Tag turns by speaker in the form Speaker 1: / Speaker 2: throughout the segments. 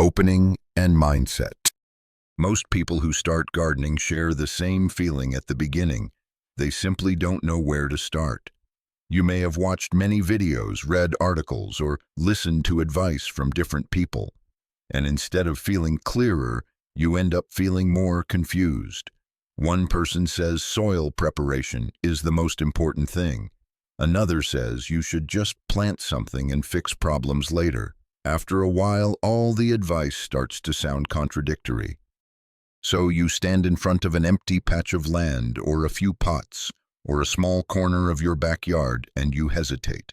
Speaker 1: Opening and mindset. Most people who start gardening share the same feeling at the beginning. They simply don't know where to start. You may have watched many videos, read articles, or listened to advice from different people. And instead of feeling clearer, you end up feeling more confused. One person says soil preparation is the most important thing. Another says you should just plant something and fix problems later. After a while, all the advice starts to sound contradictory. So you stand in front of an empty patch of land or a few pots or a small corner of your backyard and you hesitate.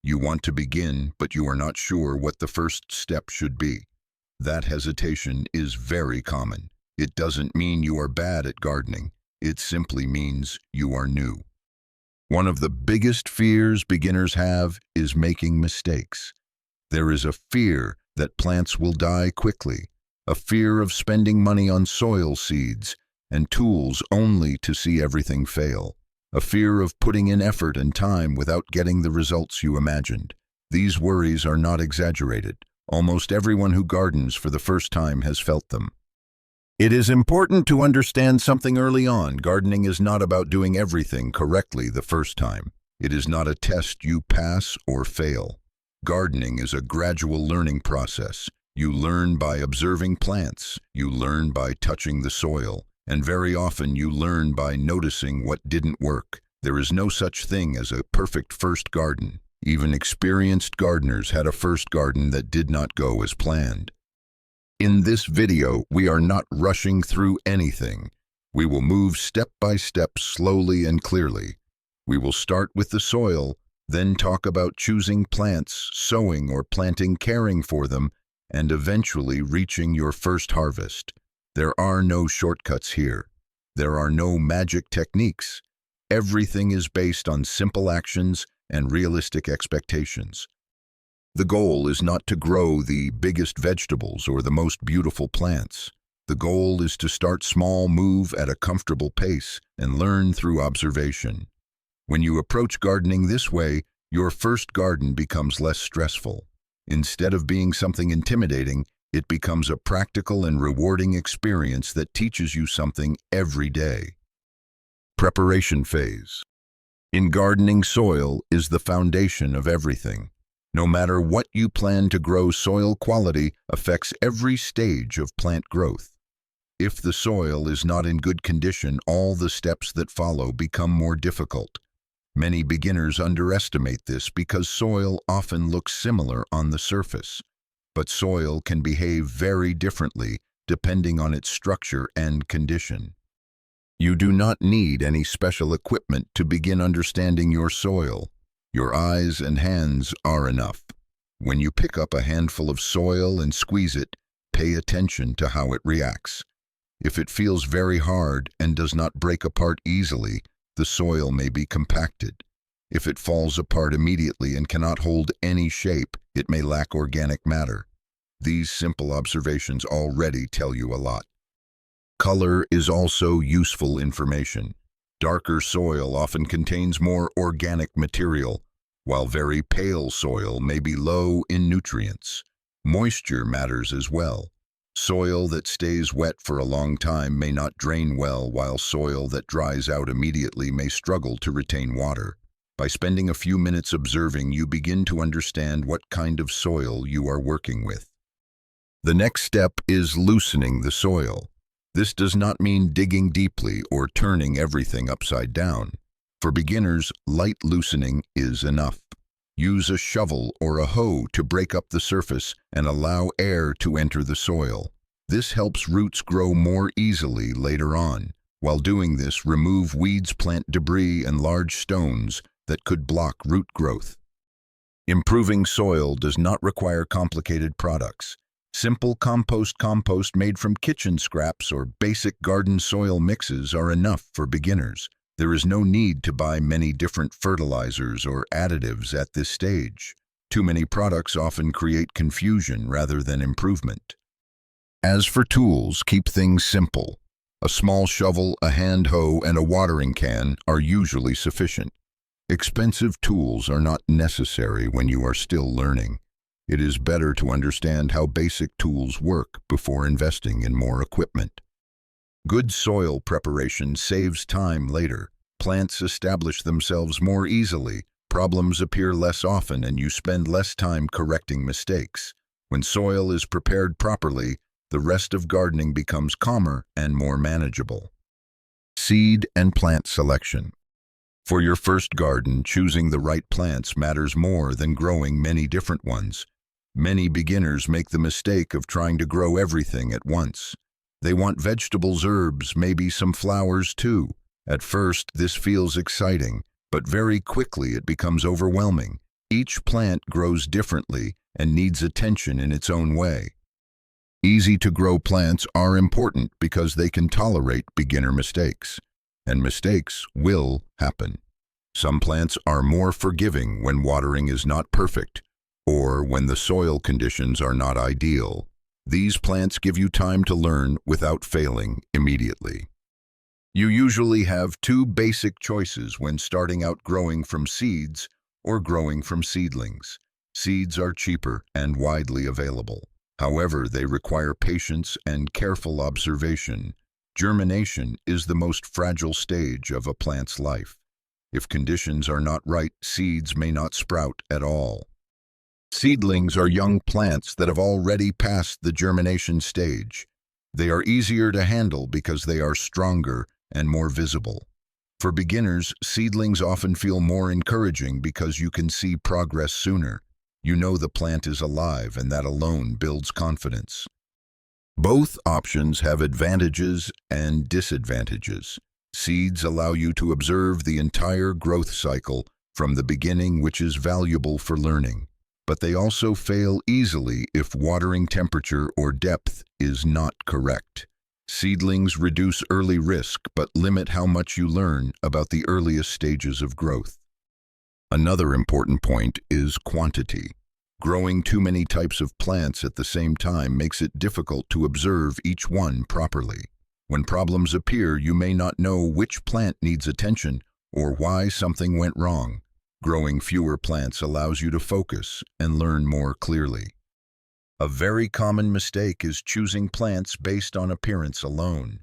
Speaker 1: You want to begin, but you are not sure what the first step should be. That hesitation is very common. It doesn't mean you are bad at gardening. It simply means you are new. One of the biggest fears beginners have is making mistakes. There is a fear that plants will die quickly, a fear of spending money on soil seeds and tools only to see everything fail, a fear of putting in effort and time without getting the results you imagined. These worries are not exaggerated. Almost everyone who gardens for the first time has felt them. It is important to understand something early on. Gardening is not about doing everything correctly the first time. It is not a test you pass or fail. Gardening is a gradual learning process. You learn by observing plants, you learn by touching the soil, and very often you learn by noticing what didn't work. There is no such thing as a perfect first garden. Even experienced gardeners had a first garden that did not go as planned. In this video, we are not rushing through anything. We will move step by step slowly and clearly. We will start with the soil, then talk about choosing plants, sowing or planting, caring for them, and eventually reaching your first harvest. There are no shortcuts here. There are no magic techniques. Everything is based on simple actions and realistic expectations. The goal is not to grow the biggest vegetables or the most beautiful plants. The goal is to start small, move at a comfortable pace, and learn through observation. When you approach gardening this way, your first garden becomes less stressful. Instead of being something intimidating, it becomes a practical and rewarding experience that teaches you something every day. Preparation phase. In gardening, soil is the foundation of everything. No matter what you plan to grow, soil quality affects every stage of plant growth. If the soil is not in good condition, all the steps that follow become more difficult. Many beginners underestimate this because soil often looks similar on the surface. But soil can behave very differently depending on its structure and condition. You do not need any special equipment to begin understanding your soil. Your eyes and hands are enough. When you pick up a handful of soil and squeeze it, pay attention to how it reacts. If it feels very hard and does not break apart easily, the soil may be compacted. If it falls apart immediately and cannot hold any shape, it may lack organic matter. These simple observations already tell you a lot. Color is also useful information. Darker soil often contains more organic material, while very pale soil may be low in nutrients. Moisture matters as well. Soil that stays wet for a long time may not drain well, while soil that dries out immediately may struggle to retain water. By spending a few minutes observing, you begin to understand what kind of soil you are working with. The next step is loosening the soil. This does not mean digging deeply or turning everything upside down. For beginners, light loosening is enough. Use a shovel or a hoe to break up the surface and allow air to enter the soil. This helps roots grow more easily later on. While doing this, remove weeds, plant debris, and large stones that could block root growth. Improving soil does not require complicated products. Simple compost made from kitchen scraps or basic garden soil mixes are enough for beginners. There is no need to buy many different fertilizers or additives at this stage. Too many products often create confusion rather than improvement. As for tools, keep things simple. A small shovel, a hand hoe, and a watering can are usually sufficient. Expensive tools are not necessary when you are still learning. It is better to understand how basic tools work before investing in more equipment. Good soil preparation saves time later. Plants establish themselves more easily, problems appear less often, and you spend less time correcting mistakes. When soil is prepared properly, the rest of gardening becomes calmer and more manageable. Seed and plant selection. For your first garden, choosing the right plants matters more than growing many different ones. Many beginners make the mistake of trying to grow everything at once. They want vegetables, herbs, maybe some flowers too. At first, this feels exciting, but very quickly it becomes overwhelming. Each plant grows differently and needs attention in its own way. Easy-to-grow plants are important because they can tolerate beginner mistakes, and mistakes will happen. Some plants are more forgiving when watering is not perfect, or when the soil conditions are not ideal. These plants give you time to learn without failing immediately. You usually have two basic choices when starting out: growing from seeds or growing from seedlings. Seeds are cheaper and widely available. However, they require patience and careful observation. Germination is the most fragile stage of a plant's life. If conditions are not right, seeds may not sprout at all. Seedlings are young plants that have already passed the germination stage. They are easier to handle because they are stronger and more visible. For beginners, seedlings often feel more encouraging because you can see progress sooner. You know the plant is alive, and that alone builds confidence. Both options have advantages and disadvantages. Seeds allow you to observe the entire growth cycle from the beginning, which is valuable for learning. But they also fail easily if watering temperature or depth is not correct. Seedlings reduce early risk but limit how much you learn about the earliest stages of growth. Another important point is quantity. Growing too many types of plants at the same time makes it difficult to observe each one properly. When problems appear, you may not know which plant needs attention or why something went wrong. Growing fewer plants allows you to focus and learn more clearly. A very common mistake is choosing plants based on appearance alone.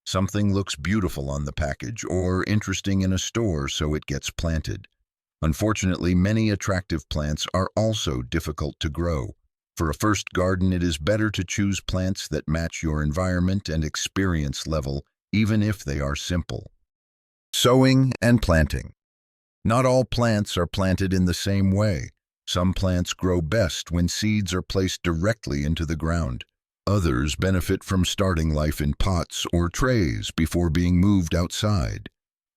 Speaker 1: Something looks beautiful on the package or interesting in a store, so it gets planted. Unfortunately, many attractive plants are also difficult to grow. For a first garden, it is better to choose plants that match your environment and experience level, even if they are simple. Sowing and planting. Not all plants are planted in the same way. Some plants grow best when seeds are placed directly into the ground. Others benefit from starting life in pots or trays before being moved outside.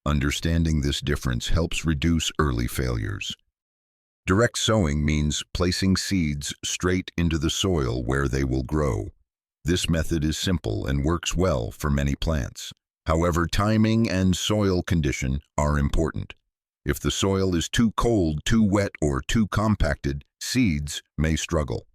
Speaker 1: Understanding this difference helps reduce early failures. Direct sowing means placing seeds straight into the soil where they will grow. This method is simple and works well for many plants. However, timing and soil condition are important. If the soil is too cold, too wet, or too compacted, seeds may struggle.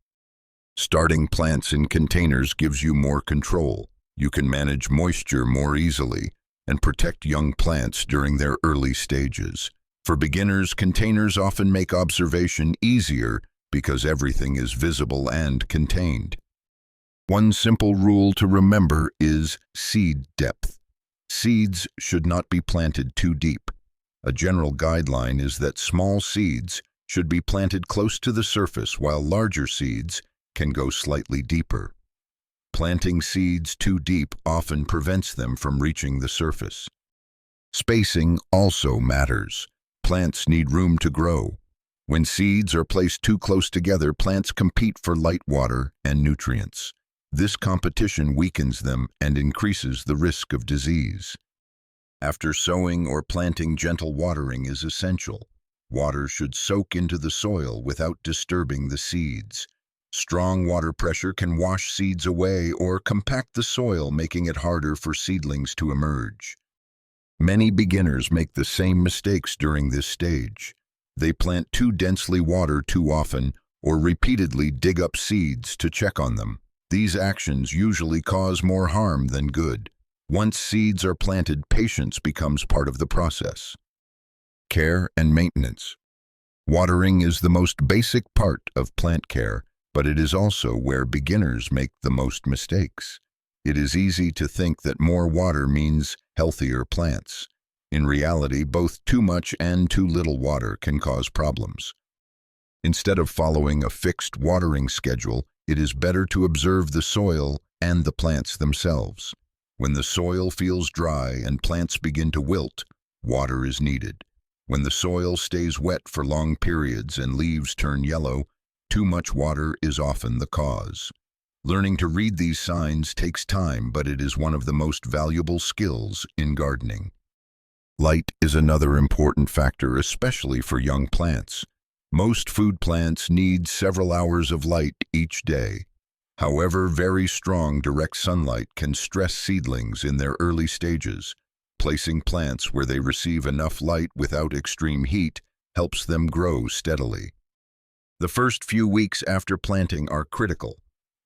Speaker 1: Starting plants in containers gives you more control. You can manage moisture more easily and protect young plants during their early stages. For beginners, containers often make observation easier because everything is visible and contained. One simple rule to remember is seed depth. Seeds should not be planted too deep. A general guideline is that small seeds should be planted close to the surface, while larger seeds can go slightly deeper. Planting seeds too deep often prevents them from reaching the surface. Spacing also matters. Plants need room to grow. When seeds are placed too close together, plants compete for light, water, and nutrients. This competition weakens them and increases the risk of disease. After sowing or planting, gentle watering is essential. Water should soak into the soil without disturbing the seeds. Strong water pressure can wash seeds away or compact the soil, making it harder for seedlings to emerge. Many beginners make the same mistakes during this stage. They plant too densely, water too often, or repeatedly dig up seeds to check on them. These actions usually cause more harm than good. Once seeds are planted, patience becomes part of the process. Care and maintenance. Watering is the most basic part of plant care, but it is also where beginners make the most mistakes. It is easy to think that more water means healthier plants. In reality, both too much and too little water can cause problems. Instead of following a fixed watering schedule, it is better to observe the soil and the plants themselves. When the soil feels dry and plants begin to wilt, water is needed. When the soil stays wet for long periods and leaves turn yellow, too much water is often the cause. Learning to read these signs takes time, but it is one of the most valuable skills in gardening. Light is another important factor, especially for young plants. Most food plants need several hours of light each day. However, very strong direct sunlight can stress seedlings in their early stages. Placing plants where they receive enough light without extreme heat helps them grow steadily. The first few weeks after planting are critical.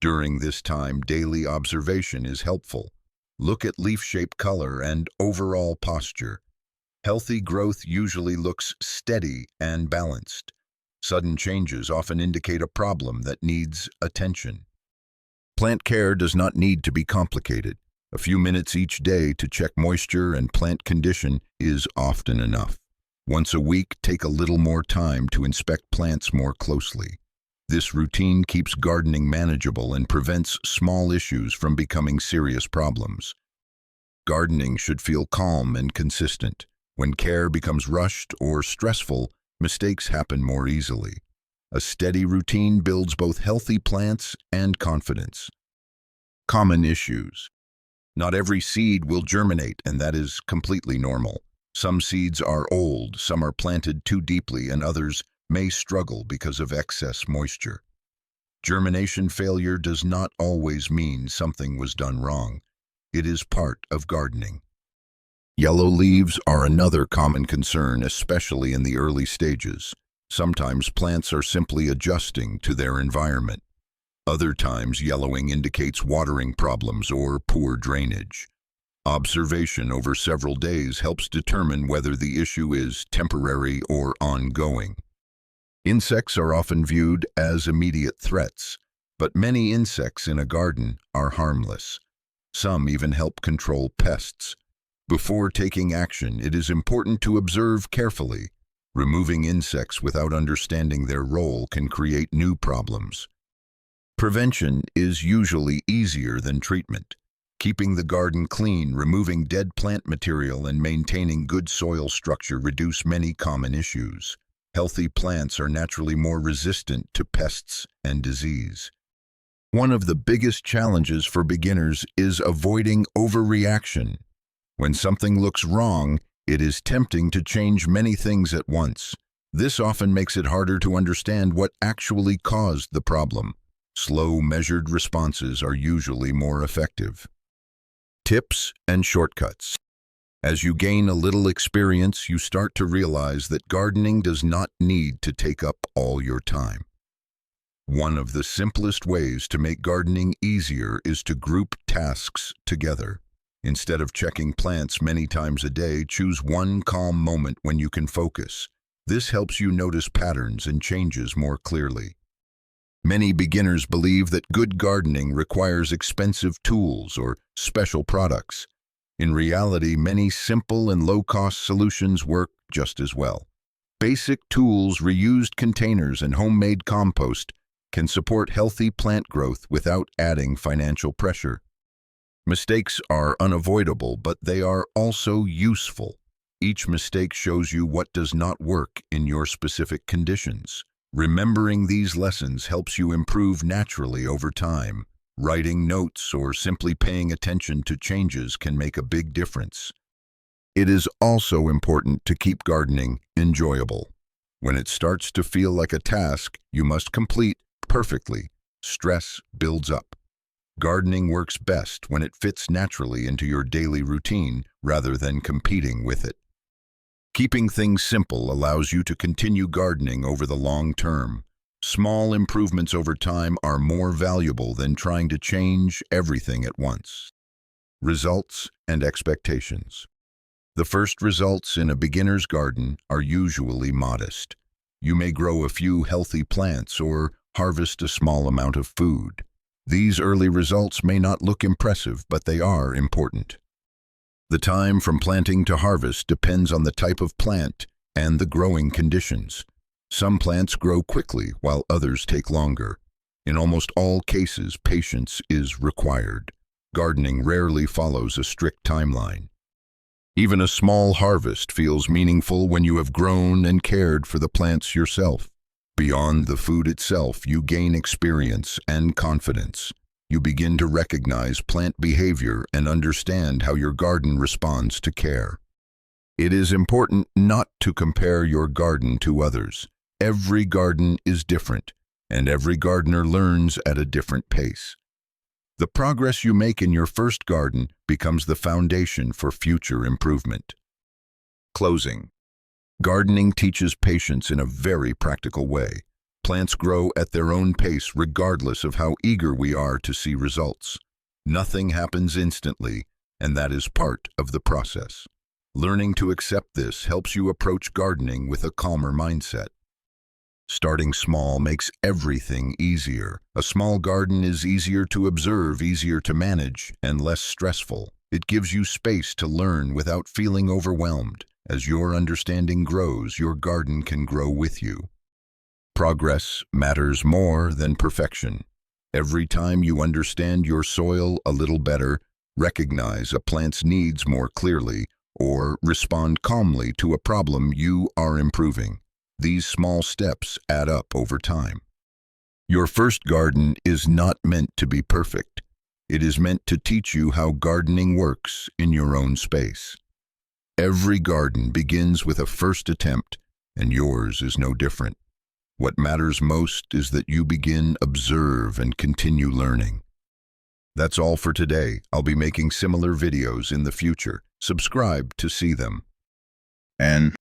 Speaker 1: During this time, daily observation is helpful. Look at leaf shape, color, and overall posture. Healthy growth usually looks steady and balanced. Sudden changes often indicate a problem that needs attention. Plant care does not need to be complicated. A few minutes each day to check moisture and plant condition is often enough. Once a week, take a little more time to inspect plants more closely. This routine keeps gardening manageable and prevents small issues from becoming serious problems. Gardening should feel calm and consistent. When care becomes rushed or stressful, mistakes happen more easily. A steady routine builds both healthy plants and confidence. Common issues. Not every seed will germinate, and that is completely normal. Some seeds are old, some are planted too deeply, and others may struggle because of excess moisture. Germination failure does not always mean something was done wrong. It is part of gardening. Yellow leaves are another common concern, especially in the early stages. Sometimes plants are simply adjusting to their environment. Other times, yellowing indicates watering problems or poor drainage. Observation over several days helps determine whether the issue is temporary or ongoing. Insects are often viewed as immediate threats, but many insects in a garden are harmless. Some even help control pests. Before taking action, it is important to observe carefully. Removing insects without understanding their role can create new problems. Prevention is usually easier than treatment. Keeping the garden clean, removing dead plant material, and maintaining good soil structure reduce many common issues. Healthy plants are naturally more resistant to pests and disease. One of the biggest challenges for beginners is avoiding overreaction. When something looks wrong, it is tempting to change many things at once. This often makes it harder to understand what actually caused the problem. Slow, measured responses are usually more effective. Tips and shortcuts. As you gain a little experience, you start to realize that gardening does not need to take up all your time. One of the simplest ways to make gardening easier is to group tasks together. Instead of checking plants many times a day, choose one calm moment when you can focus. This helps you notice patterns and changes more clearly. Many beginners believe that good gardening requires expensive tools or special products. In reality, many simple and low-cost solutions work just as well. Basic tools, reused containers, and homemade compost can support healthy plant growth without adding financial pressure. Mistakes are unavoidable, but they are also useful. Each mistake shows you what does not work in your specific conditions. Remembering these lessons helps you improve naturally over time. Writing notes or simply paying attention to changes can make a big difference. It is also important to keep gardening enjoyable. When it starts to feel like a task you must complete perfectly, stress builds up. Gardening works best when it fits naturally into your daily routine rather than competing with it. Keeping things simple allows you to continue gardening over the long term. Small improvements over time are more valuable than trying to change everything at once. Results and expectations. The first results in a beginner's garden are usually modest. You may grow a few healthy plants or harvest a small amount of food. These early results may not look impressive, but they are important. The time from planting to harvest depends on the type of plant and the growing conditions. Some plants grow quickly while others take longer. In almost all cases, patience is required. Gardening rarely follows a strict timeline. Even a small harvest feels meaningful when you have grown and cared for the plants yourself. Beyond the food itself, you gain experience and confidence. You begin to recognize plant behavior and understand how your garden responds to care. It is important not to compare your garden to others. Every garden is different, and every gardener learns at a different pace. The progress you make in your first garden becomes the foundation for future improvement. Closing. Gardening teaches patience in a very practical way. Plants grow at their own pace regardless of how eager we are to see results. Nothing happens instantly, and that is part of the process. Learning to accept this helps you approach gardening with a calmer mindset. Starting small makes everything easier. A small garden is easier to observe, easier to manage, and less stressful. It gives you space to learn without feeling overwhelmed. As your understanding grows, your garden can grow with you. Progress matters more than perfection. Every time you understand your soil a little better, recognize a plant's needs more clearly, or respond calmly to a problem, you are improving. These small steps add up over time. Your first garden is not meant to be perfect. It is meant to teach you how gardening works in your own space. Every garden begins with a first attempt, and yours is no different. What matters most is that you begin, observe, and continue learning. That's all for today. I'll be making similar videos in the future. Subscribe to see them. And